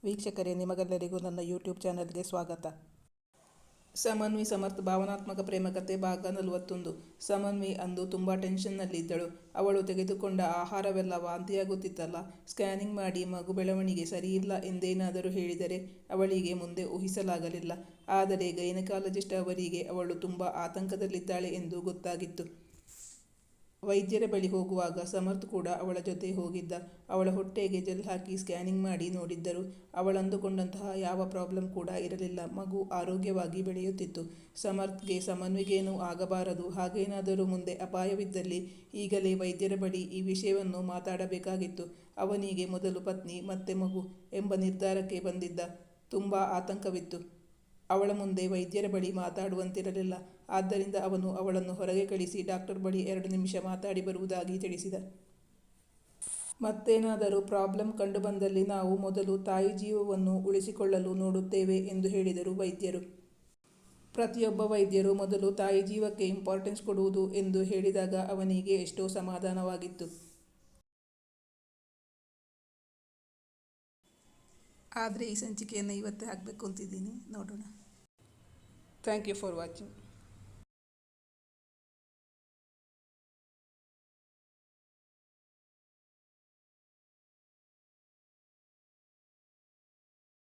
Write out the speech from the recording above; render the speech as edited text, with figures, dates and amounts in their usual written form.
ವೀಕ್ಷಕರೇ, ನಿಮಗೆಲ್ಲರಿಗೂ ನನ್ನ ಯೂಟ್ಯೂಬ್ ಚಾನಲ್ಗೆ ಸ್ವಾಗತ. ಸಮನ್ವಿ ಸಮರ್ಥ ಭಾವನಾತ್ಮಕ ಪ್ರೇಮ ಕಥೆ ಭಾಗ 41. ಸಮನ್ವಿ ಅಂದು ತುಂಬ ಟೆನ್ಷನ್ನಲ್ಲಿದ್ದಳು. ಅವಳು ತೆಗೆದುಕೊಂಡ ಆಹಾರವೆಲ್ಲ ವಾಂತಿಯಾಗುತ್ತಿತ್ತಲ್ಲ. ಸ್ಕ್ಯಾನಿಂಗ್ ಮಾಡಿ ಮಗು ಬೆಳವಣಿಗೆ ಸರಿಯಿಲ್ಲ ಎಂದೇನಾದರೂ ಹೇಳಿದರೆ ಅವಳಿಗೆ ಮುಂದೆ ಊಹಿಸಲಾಗಲಿಲ್ಲ. ಆದರೆ ಗೈನಕಾಲಜಿಸ್ಟ್ ಅವರಿಗೆ ಅವಳು ತುಂಬ ಆತಂಕದಲ್ಲಿದ್ದಾಳೆ ಎಂದು ಗೊತ್ತಾಗಿತ್ತು. ವೈದ್ಯರ ಬಳಿ ಹೋಗುವಾಗ ಸಮರ್ಥ್ ಕೂಡ ಅವಳ ಜೊತೆ ಹೋಗಿದ್ದ. ಅವಳ ಹೊಟ್ಟೆಗೆ ಜೆಲ್ ಹಾಕಿ ಸ್ಕ್ಯಾನಿಂಗ್ ಮಾಡಿ ನೋಡಿದ್ದರು. ಅವಳಂದುಕೊಂಡಂತಹ ಯಾವ ಪ್ರಾಬ್ಲಮ್ ಕೂಡ ಇರಲಿಲ್ಲ. ಮಗು ಆರೋಗ್ಯವಾಗಿ ಬೆಳೆಯುತ್ತಿತ್ತು. ಸಮರ್ಥ್ಗೆ ಸಮನ್ವಿಗೇನೂ ಆಗಬಾರದು. ಹಾಗೇನಾದರೂ ಮುಂದೆ ಅಪಾಯವಿದ್ದಲ್ಲಿ ಈಗಲೇ ವೈದ್ಯರ ಬಳಿ ಈ ವಿಷಯವನ್ನು ಮಾತಾಡಬೇಕಾಗಿತ್ತು. ಅವನಿಗೆ ಮೊದಲು ಪತ್ನಿ ಮತ್ತೆ ಮಗು ಎಂಬ ನಿರ್ಧಾರಕ್ಕೆ ಬಂದಿದ್ದ. ತುಂಬ ಆತಂಕವಿತ್ತು. ಅವಳ ಮುಂದೆ ವೈದ್ಯರ ಬಳಿ ಮಾತಾಡುವಂತಿರಲಿಲ್ಲ. ಆದ್ದರಿಂದ ಅವನು ಅವಳನ್ನು ಹೊರಗೆ ಕಳಿಸಿ ಡಾಕ್ಟರ್ ಬಳಿ 2 ನಿಮಿಷ ಮಾತಾಡಿ ಬರುವುದಾಗಿ ತಿಳಿಸಿದ. ಮತ್ತೇನಾದರೂ ಪ್ರಾಬ್ಲಮ್ ಕಂಡುಬಂದಲ್ಲಿ ನಾವು ಮೊದಲು ತಾಯಿ ಜೀವವನ್ನು ಉಳಿಸಿಕೊಳ್ಳಲು ನೋಡುತ್ತೇವೆ ಎಂದು ಹೇಳಿದರು ವೈದ್ಯರು. ಪ್ರತಿಯೊಬ್ಬ ವೈದ್ಯರು ಮೊದಲು ತಾಯಿ ಜೀವಕ್ಕೆ ಇಂಪಾರ್ಟೆನ್ಸ್ ಕೊಡುವುದು ಎಂದು ಹೇಳಿದಾಗ ಅವನಿಗೆ ಎಷ್ಟೋ ಸಮಾಧಾನವಾಗಿತ್ತು. ಆದರೆ ಈ ಸಂಚಿಕೆಯನ್ನು ಇವತ್ತೇ ಹಾಕಬೇಕು ಅಂತಿದ್ದೀನಿ. ನೋಡೋಣ. Thank you for watching.